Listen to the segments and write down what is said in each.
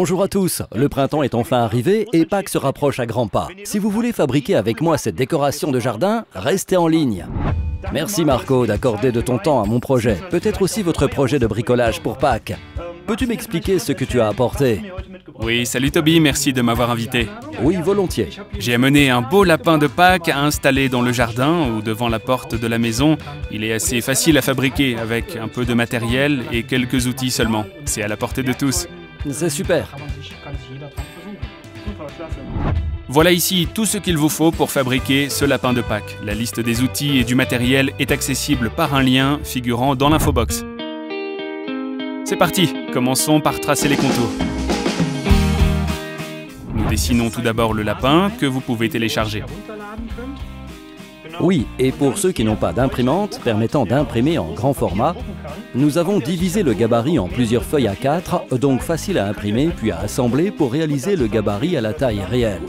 Bonjour à tous, le printemps est enfin arrivé et Pâques se rapproche à grands pas. Si vous voulez fabriquer avec moi cette décoration de jardin, restez en ligne. Merci Marco d'accorder de ton temps à mon projet, peut-être aussi votre projet de bricolage pour Pâques. Peux-tu m'expliquer ce que tu as apporté? Oui, salut Toby, merci de m'avoir invité. Oui, volontiers. J'ai amené un beau lapin de Pâques à installer dans le jardin ou devant la porte de la maison. Il est assez facile à fabriquer avec un peu de matériel et quelques outils seulement. C'est à la portée de tous. C'est super. Voilà ici tout ce qu'il vous faut pour fabriquer ce lapin de Pâques. La liste des outils et du matériel est accessible par un lien figurant dans l'infobox. C'est parti, commençons par tracer les contours. Nous dessinons tout d'abord le lapin que vous pouvez télécharger. Oui, et pour ceux qui n'ont pas d'imprimante permettant d'imprimer en grand format, nous avons divisé le gabarit en plusieurs feuilles A4, donc facile à imprimer puis à assembler pour réaliser le gabarit à la taille réelle.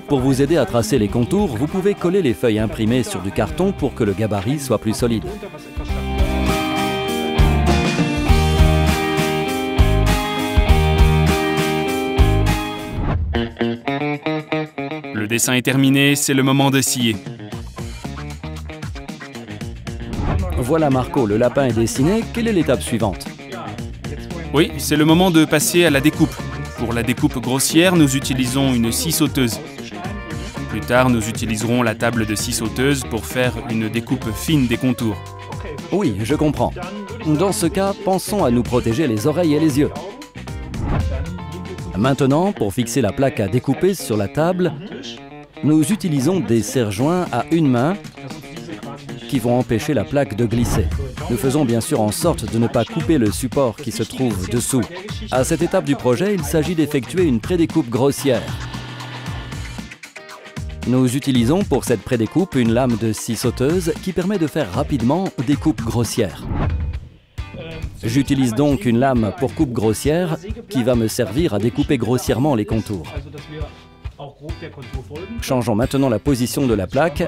Pour vous aider à tracer les contours, vous pouvez coller les feuilles imprimées sur du carton pour que le gabarit soit plus solide. Le dessin est terminé, c'est le moment de scier. Voilà Marco, le lapin est dessiné. Quelle est l'étape suivante? Oui, c'est le moment de passer à la découpe. Pour la découpe grossière, nous utilisons une scie sauteuse. Plus tard, nous utiliserons la table de scie sauteuse pour faire une découpe fine des contours. Oui, je comprends. Dans ce cas, pensons à nous protéger les oreilles et les yeux. Maintenant, pour fixer la plaque à découper sur la table, nous utilisons des serre-joints à une main qui vont empêcher la plaque de glisser. Nous faisons bien sûr en sorte de ne pas couper le support qui se trouve dessous. À cette étape du projet, il s'agit d'effectuer une prédécoupe grossière. Nous utilisons pour cette prédécoupe une lame de scie sauteuse qui permet de faire rapidement des coupes grossières. J'utilise donc une lame pour coupe grossière qui va me servir à découper grossièrement les contours. Changeons maintenant la position de la plaque.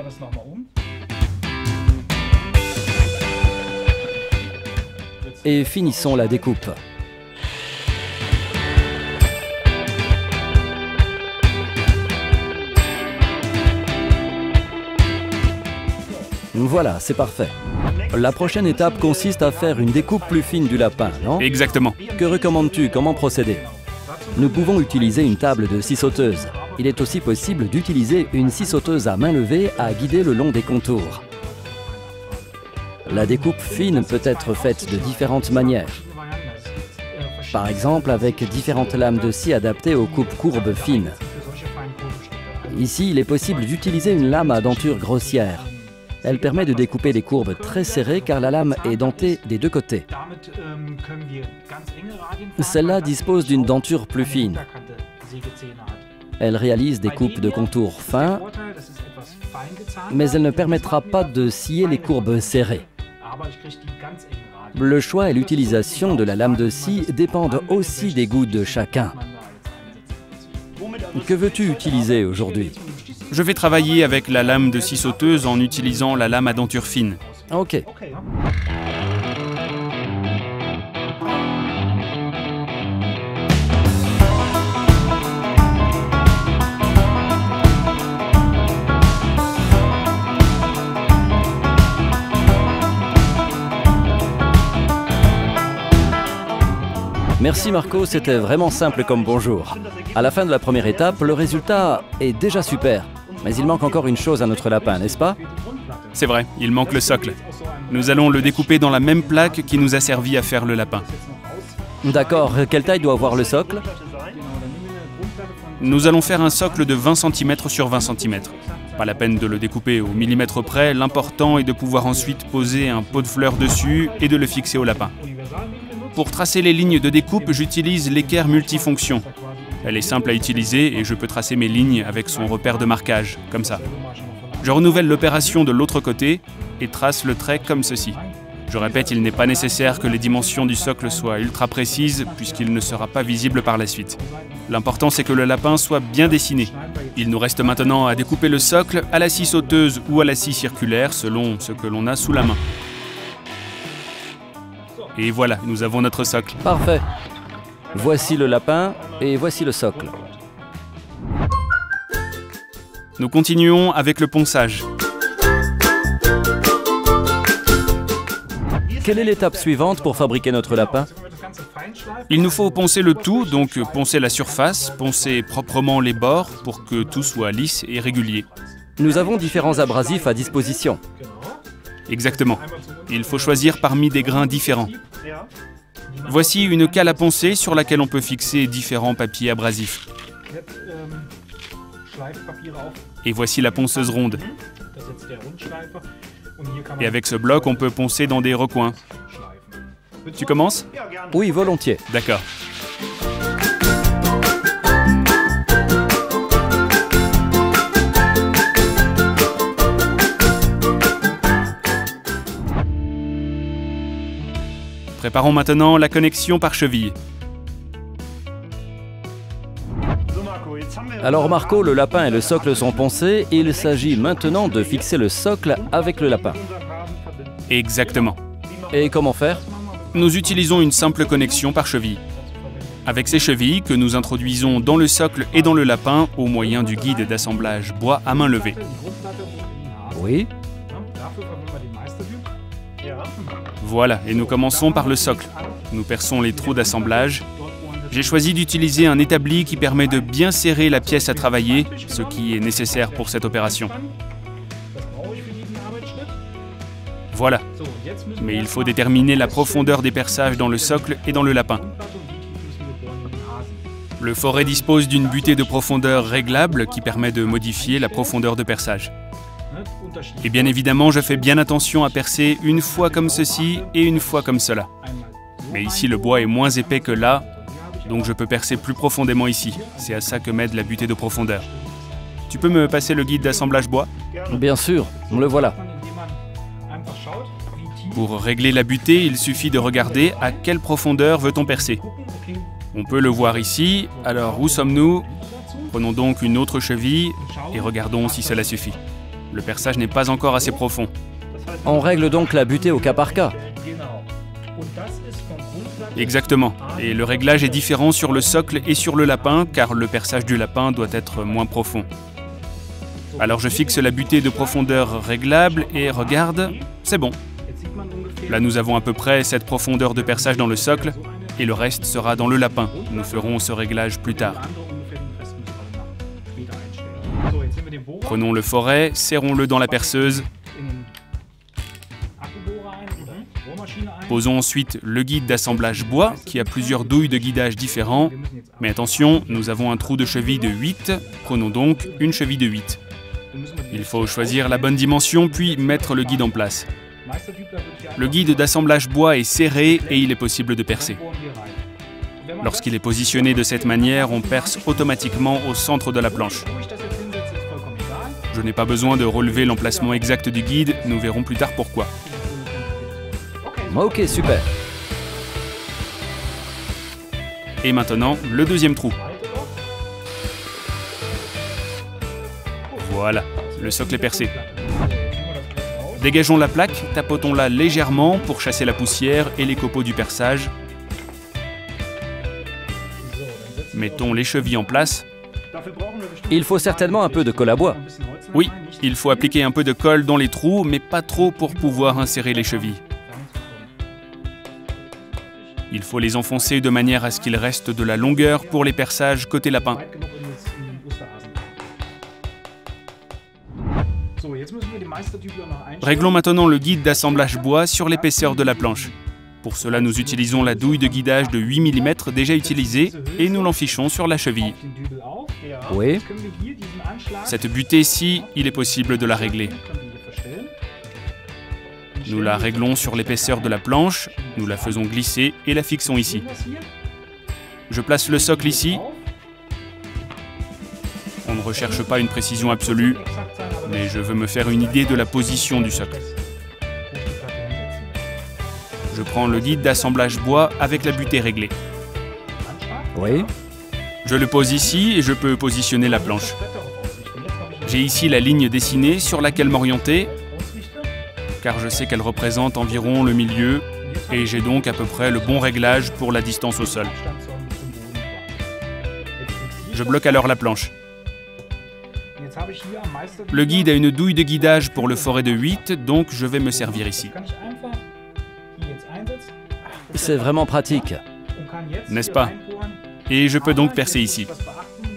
Et finissons la découpe. Voilà, c'est parfait. La prochaine étape consiste à faire une découpe plus fine du lapin, non? Exactement. Que recommandes-tu? Comment procéder? Nous pouvons utiliser une table de scie sauteuse. Il est aussi possible d'utiliser une scie sauteuse à main levée à guider le long des contours. La découpe fine peut être faite de différentes manières. Par exemple, avec différentes lames de scie adaptées aux coupes courbes fines. Ici, il est possible d'utiliser une lame à denture grossière. Elle permet de découper des courbes très serrées car la lame est dentée des deux côtés. Celle-là dispose d'une denture plus fine. Elle réalise des coupes de contours fins, mais elle ne permettra pas de scier les courbes serrées. Le choix et l'utilisation de la lame de scie dépendent aussi des goûts de chacun. Que veux-tu utiliser aujourd'hui? Je vais travailler avec la lame de scie sauteuse en utilisant la lame à denture fine. Ok. Merci Marco, c'était vraiment simple comme bonjour. À la fin de la première étape, le résultat est déjà super. Mais il manque encore une chose à notre lapin, n'est-ce pas? C'est vrai, il manque le socle. Nous allons le découper dans la même plaque qui nous a servi à faire le lapin. D'accord, quelle taille doit avoir le socle? Nous allons faire un socle de 20 cm sur 20 cm. Pas la peine de le découper au millimètre près, l'important est de pouvoir ensuite poser un pot de fleurs dessus et de le fixer au lapin. Pour tracer les lignes de découpe, j'utilise l'équerre multifonction. Elle est simple à utiliser et je peux tracer mes lignes avec son repère de marquage, comme ça. Je renouvelle l'opération de l'autre côté et trace le trait comme ceci. Je répète, il n'est pas nécessaire que les dimensions du socle soient ultra précises puisqu'il ne sera pas visible par la suite. L'important c'est que le lapin soit bien dessiné. Il nous reste maintenant à découper le socle à la scie sauteuse ou à la scie circulaire selon ce que l'on a sous la main. Et voilà, nous avons notre socle. Parfait. Voici le lapin et voici le socle. Nous continuons avec le ponçage. Quelle est l'étape suivante pour fabriquer notre lapin? Il nous faut poncer le tout, donc poncer la surface, poncer proprement les bords pour que tout soit lisse et régulier. Nous avons différents abrasifs à disposition. Exactement. Il faut choisir parmi des grains différents. Voici une cale à poncer sur laquelle on peut fixer différents papiers abrasifs. Et voici la ponceuse ronde. Et avec ce bloc, on peut poncer dans des recoins. Tu commences? Oui, volontiers. D'accord. Préparons maintenant la connexion par cheville. Alors Marco, le lapin et le socle sont poncés et il s'agit maintenant de fixer le socle avec le lapin. Exactement. Et comment faire? Nous utilisons une simple connexion par cheville. Avec ces chevilles que nous introduisons dans le socle et dans le lapin au moyen du guide d'assemblage bois à main levée. Oui. Voilà, et nous commençons par le socle. Nous perçons les trous d'assemblage. J'ai choisi d'utiliser un établi qui permet de bien serrer la pièce à travailler, ce qui est nécessaire pour cette opération. Voilà. Mais il faut déterminer la profondeur des perçages dans le socle et dans le lapin. Le forêt dispose d'une butée de profondeur réglable qui permet de modifier la profondeur de perçage. Et bien évidemment, je fais bien attention à percer une fois comme ceci et une fois comme cela. Mais ici, le bois est moins épais que là, donc je peux percer plus profondément ici. C'est à ça que m'aide la butée de profondeur. Tu peux me passer le guide d'assemblage bois? Bien sûr, le voilà. Pour régler la butée, il suffit de regarder à quelle profondeur veut-on percer. On peut le voir ici. Alors, où sommes-nous? Prenons donc une autre cheville et regardons si cela suffit. Le perçage n'est pas encore assez profond. On règle donc la butée au cas par cas. Exactement. Et le réglage est différent sur le socle et sur le lapin, car le perçage du lapin doit être moins profond. Alors je fixe la butée de profondeur réglable et regarde, c'est bon. Là nous avons à peu près cette profondeur de perçage dans le socle, et le reste sera dans le lapin. Nous ferons ce réglage plus tard. Prenons le forêt, serrons-le dans la perceuse. Posons ensuite le guide d'assemblage bois, qui a plusieurs douilles de guidage différents. Mais attention, nous avons un trou de cheville de 8, prenons donc une cheville de 8. Il faut choisir la bonne dimension, puis mettre le guide en place. Le guide d'assemblage bois est serré et il est possible de percer. Lorsqu'il est positionné de cette manière, on perce automatiquement au centre de la planche. Je n'ai pas besoin de relever l'emplacement exact du guide, nous verrons plus tard pourquoi. Ok, super. Et maintenant, le deuxième trou. Voilà, le socle est percé. Dégageons la plaque, tapotons-la légèrement pour chasser la poussière et les copeaux du perçage. Mettons les chevilles en place. Il faut certainement un peu de colle à bois. Oui, il faut appliquer un peu de colle dans les trous, mais pas trop pour pouvoir insérer les chevilles. Il faut les enfoncer de manière à ce qu'il reste de la longueur pour les perçages côté lapin. Réglons maintenant le guide d'assemblage bois sur l'épaisseur de la planche. Pour cela, nous utilisons la douille de guidage de 8 mm déjà utilisée et nous l'enfichons sur la cheville. Oui. Cette butée-ci, il est possible de la régler. Nous la réglons sur l'épaisseur de la planche, nous la faisons glisser et la fixons ici. Je place le socle ici. On ne recherche pas une précision absolue, mais je veux me faire une idée de la position du socle. Je prends le guide d'assemblage bois avec la butée réglée. Oui. Je le pose ici et je peux positionner la planche. J'ai ici la ligne dessinée sur laquelle m'orienter, car je sais qu'elle représente environ le milieu, Et j'ai donc à peu près le bon réglage pour la distance au sol. Je bloque alors la planche. Le guide a une douille de guidage pour le forêt de 8, donc je vais me servir ici. C'est vraiment pratique. N'est-ce pas? Et je peux donc percer ici.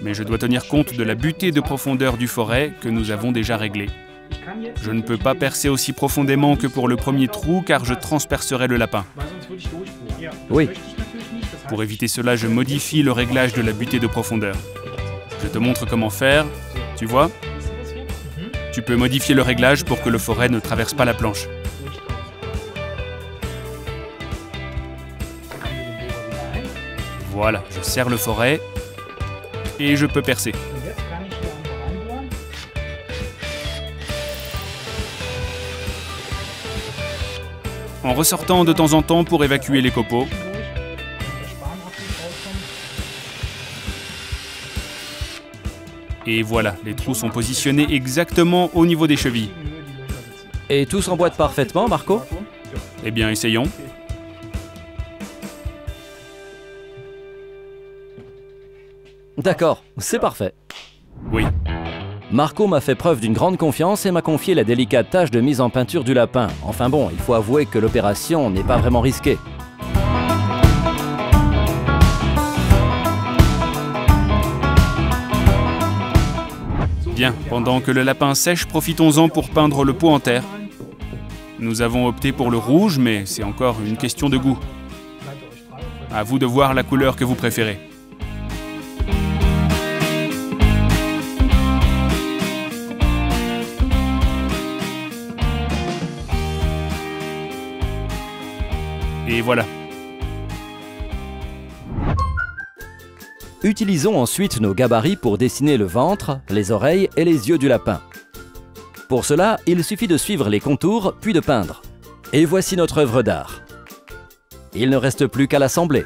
Mais je dois tenir compte de la butée de profondeur du forêt que nous avons déjà réglée. Je ne peux pas percer aussi profondément que pour le premier trou car je transpercerai le lapin. Oui. Pour éviter cela, je modifie le réglage de la butée de profondeur. Je te montre comment faire. Tu vois? Tu peux modifier le réglage pour que le forêt ne traverse pas la planche. Voilà, je serre le forêt et je peux percer. En ressortant de temps en temps pour évacuer les copeaux. Et voilà, les trous sont positionnés exactement au niveau des chevilles. Et tout s'emboîte parfaitement, Marco? Eh bien, essayons. D'accord, c'est parfait. Oui. Marco m'a fait preuve d'une grande confiance et m'a confié la délicate tâche de mise en peinture du lapin. Enfin bon, il faut avouer que l'opération n'est pas vraiment risquée. Bien, pendant que le lapin sèche, profitons-en pour peindre le pot en terre. Nous avons opté pour le rouge, mais c'est encore une question de goût. À vous de voir la couleur que vous préférez. Et voilà. Utilisons ensuite nos gabarits pour dessiner le ventre, les oreilles et les yeux du lapin. Pour cela, il suffit de suivre les contours, puis de peindre. Et voici notre œuvre d'art. Il ne reste plus qu'à l'assembler.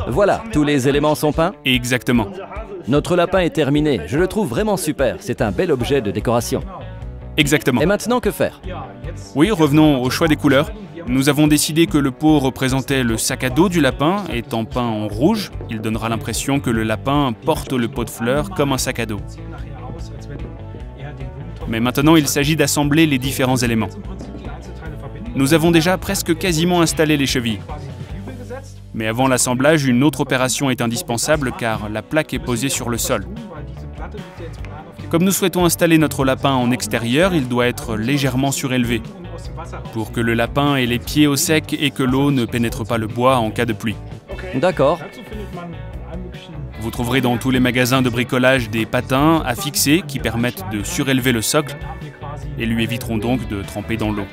Voilà, tous les éléments sont peints. Exactement. Notre lapin est terminé. Je le trouve vraiment super. C'est un bel objet de décoration. Exactement. Et maintenant, que faire? Oui, revenons au choix des couleurs. Nous avons décidé que le pot représentait le sac à dos du lapin. Étant peint en rouge, il donnera l'impression que le lapin porte le pot de fleurs comme un sac à dos. Mais maintenant, il s'agit d'assembler les différents éléments. Nous avons déjà presque quasiment installé les chevilles. Mais avant l'assemblage, une autre opération est indispensable car la plaque est posée sur le sol. Comme nous souhaitons installer notre lapin en extérieur, il doit être légèrement surélevé pour que le lapin ait les pieds au sec et que l'eau ne pénètre pas le bois en cas de pluie. D'accord. Vous trouverez dans tous les magasins de bricolage des patins à fixer qui permettent de surélever le socle et lui éviteront donc de tremper dans l'eau.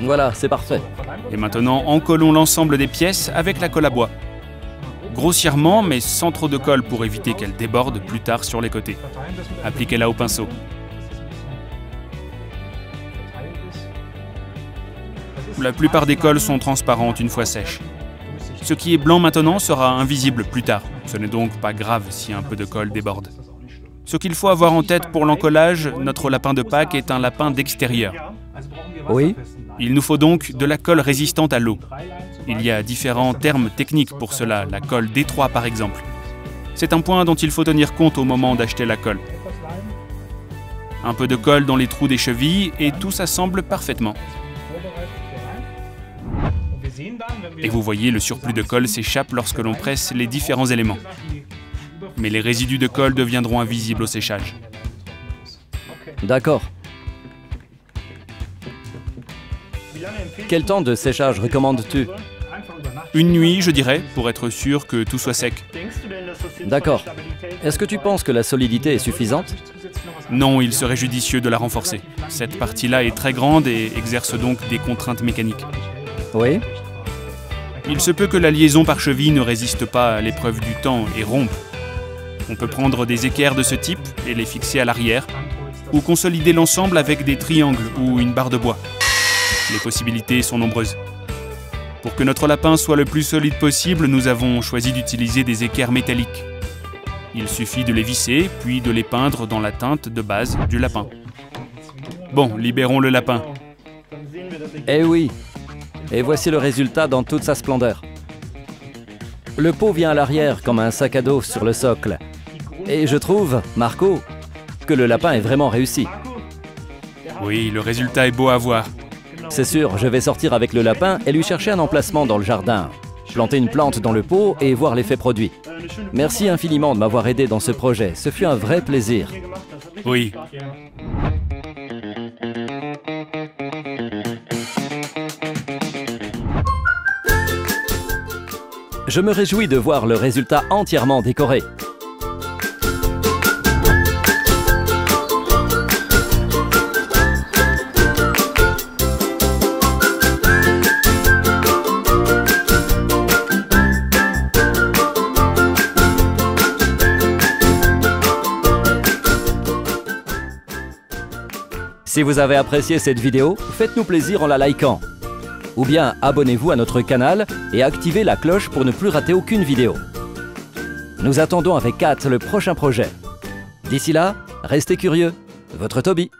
Voilà, c'est parfait. Et maintenant, encollons l'ensemble des pièces avec la colle à bois. Grossièrement, mais sans trop de colle pour éviter qu'elle déborde plus tard sur les côtés. Appliquez-la au pinceau. La plupart des colles sont transparentes une fois sèches. Ce qui est blanc maintenant sera invisible plus tard. Ce n'est donc pas grave si un peu de colle déborde. Ce qu'il faut avoir en tête pour l'encollage, notre lapin de Pâques est un lapin d'extérieur. Oui. Il nous faut donc de la colle résistante à l'eau. Il y a différents termes techniques pour cela, la colle D3 par exemple. C'est un point dont il faut tenir compte au moment d'acheter la colle. Un peu de colle dans les trous des chevilles et tout s'assemble parfaitement. Et vous voyez, le surplus de colle s'échappe lorsque l'on presse les différents éléments. Mais les résidus de colle deviendront invisibles au séchage. D'accord. Quel temps de séchage recommandes-tu? Une nuit, je dirais, pour être sûr que tout soit sec. D'accord. Est-ce que tu penses que la solidité est suffisante? Non, il serait judicieux de la renforcer. Cette partie-là est très grande et exerce donc des contraintes mécaniques. Oui. Il se peut que la liaison par cheville ne résiste pas à l'épreuve du temps et rompe. On peut prendre des équerres de ce type et les fixer à l'arrière, ou consolider l'ensemble avec des triangles ou une barre de bois. Les possibilités sont nombreuses. Pour que notre lapin soit le plus solide possible, nous avons choisi d'utiliser des équerres métalliques. Il suffit de les visser, puis de les peindre dans la teinte de base du lapin. Bon, libérons le lapin. Eh oui, et voici le résultat dans toute sa splendeur. Le pot vient à l'arrière comme un sac à dos sur le socle. Et je trouve, Marco, que le lapin est vraiment réussi. Oui, le résultat est beau à voir. C'est sûr, je vais sortir avec le lapin et lui chercher un emplacement dans le jardin. Planter une plante dans le pot et voir l'effet produit. Merci infiniment de m'avoir aidé dans ce projet, ce fut un vrai plaisir. Oui. Je me réjouis de voir le résultat entièrement décoré. Si vous avez apprécié cette vidéo, faites-nous plaisir en la likant. Ou bien abonnez-vous à notre canal et activez la cloche pour ne plus rater aucune vidéo. Nous attendons avec hâte le prochain projet. D'ici là, restez curieux. Votre Toby.